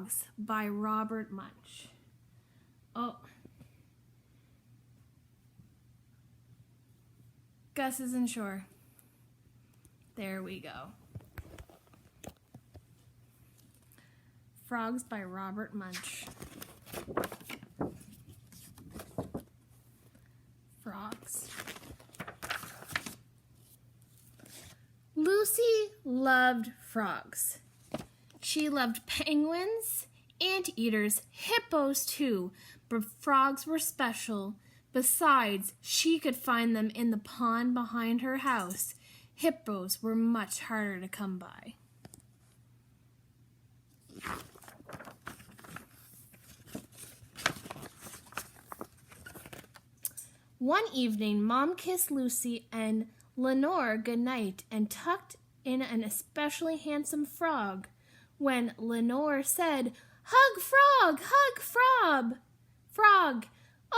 Frogs by Robert Munch. Oh. Gus isn't sure. There we go. Frogs by Robert Munch. Frogs. Lucy loved frogs. She loved penguins, anteaters, hippos too, but frogs were special. Besides, she could find them in the pond behind her house. Hippos were much harder to come by. One evening, Mom kissed Lucy and Lenore goodnight and tucked in an especially handsome frog. When Lenore said, "Hug frog, hug frog."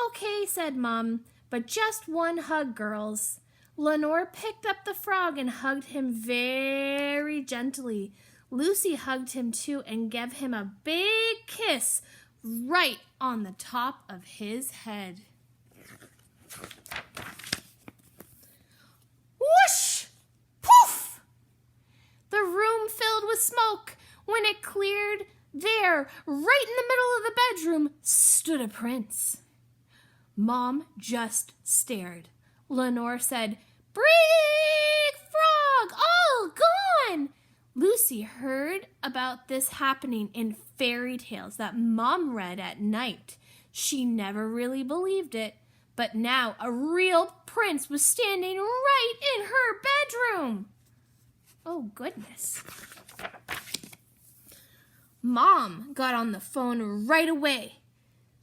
"Okay," said Mom, "but just one hug, girls." Lenore picked up the frog and hugged him very gently. Lucy hugged him too and gave him a big kiss right on the top of his head. Whoosh! Poof! The room filled with smoke. When it cleared, there, right in the middle of the bedroom, stood a prince. Mom just stared. Lenore said, "Big frog, all gone!" Lucy heard about this happening in fairy tales that Mom read at night. She never really believed it, but now a real prince was standing right in her bedroom. Oh, goodness. Mom got on the phone right away.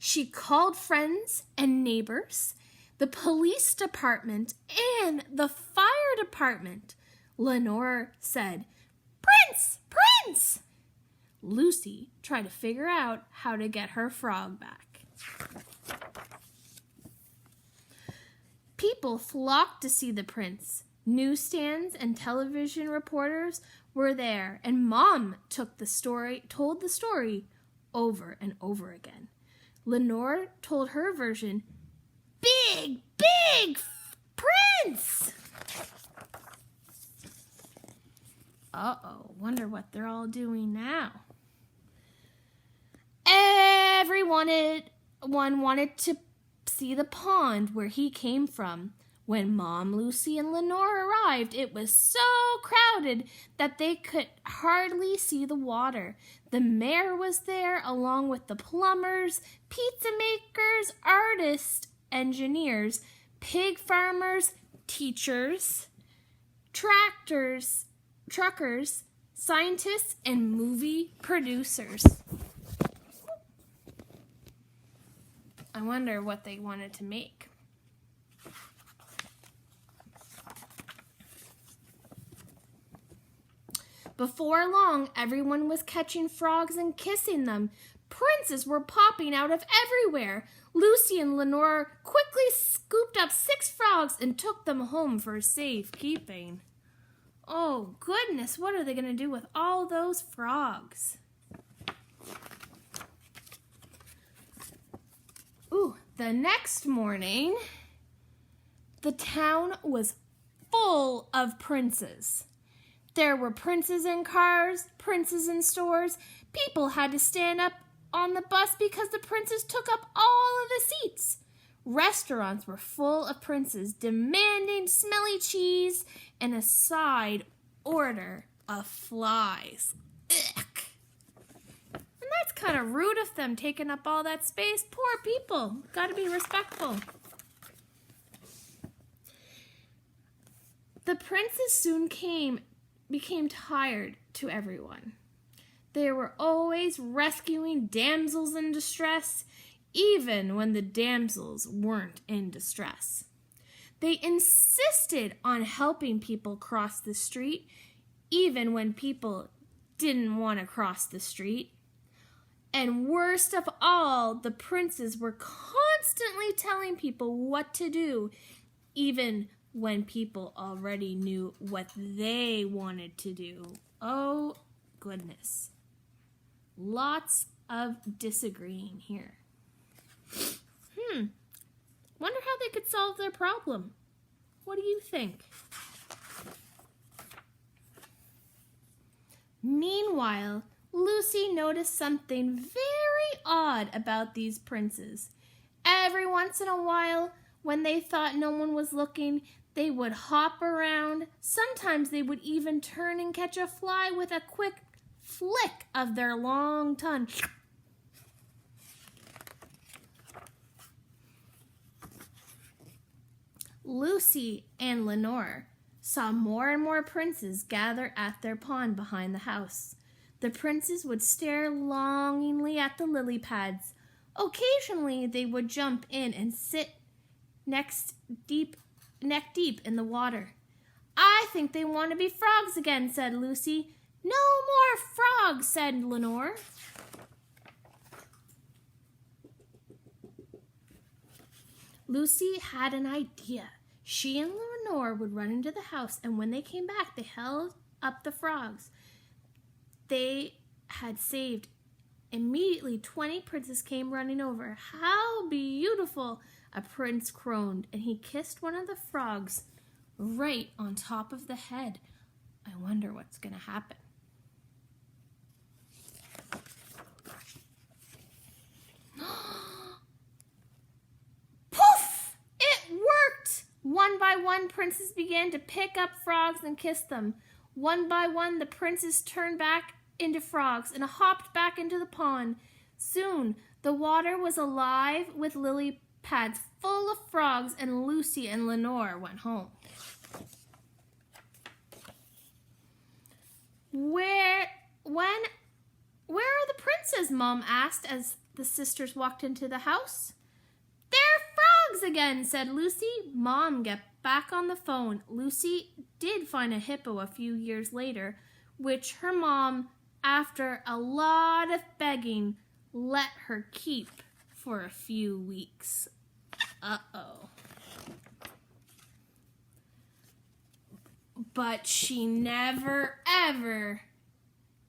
She called friends and neighbors, the police department, and the fire department. Lenore said, "Prince! Prince!" Lucy tried to figure out how to get her frog back. People flocked to see the prince. Newsstands and television reporters were there, and Mom told the story over and over again. Lenore told her version, "Big prince!" Uh-oh, wonder what they're all doing now. Everyone wanted to see the pond where he came from. When Mom, Lucy, and Lenore arrived, it was so crowded that they could hardly see the water. The mayor was there, along with the plumbers, pizza makers, artists, engineers, pig farmers, teachers, truckers, scientists, and movie producers. I wonder what they wanted to make. Before long, everyone was catching frogs and kissing them. Princes were popping out of everywhere. Lucy and Lenore quickly scooped up 6 frogs and took them home for safekeeping. Oh, goodness, what are they going to do with all those frogs? The next morning, the town was full of princes. There were princes in cars, princes in stores. People had to stand up on the bus because the princes took up all of the seats. Restaurants were full of princes demanding smelly cheese and a side order of flies. Ugh. And that's kind of rude of them, taking up all that space. Poor people. Got to be respectful. The princes soon became tired to everyone. They were always rescuing damsels in distress, even when the damsels weren't in distress. They insisted on helping people cross the street, even when people didn't want to cross the street. And worst of all, the princes were constantly telling people what to do, even when people already knew what they wanted to do. Oh, goodness. Lots of disagreeing here. Wonder how they could solve their problem. What do you think? Meanwhile, Lucy noticed something very odd about these princes. Every once in a while, when they thought no one was looking, they would hop around. Sometimes they would even turn and catch a fly with a quick flick of their long tongue. Lucy and Lenore saw more and more princes gather at their pond behind the house. The princes would stare longingly at the lily pads. Occasionally, they would jump in and sit neck deep in the water. "I think they want to be frogs again," said Lucy. "No more frogs," said Lenore. Lucy had an idea. She and Lenore would run into the house, and when they came back, they held up the frogs they had saved. Immediately, 20 princes came running over. "How beautiful!" a prince crowed, and he kissed one of the frogs right on top of the head. I wonder what's going to happen. Poof! It worked! One by one, princes began to pick up frogs and kiss them. One by one, the princes turned back into frogs and hopped back into the pond. Soon, the water was alive with lily pads full of frogs, and Lucy and Lenore went home. Where are the princes?" Mom asked as the sisters walked into the house. "They're frogs again," said Lucy. Mom got back on the phone. Lucy did find a hippo a few years later, which her mom, after a lot of begging, let her keep for a few weeks. Uh-oh. But she never, ever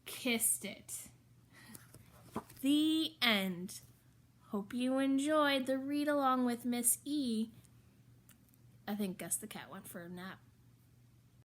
kissed it. The end. Hope you enjoyed the read along with Miss E. I think Gus the cat went for a nap.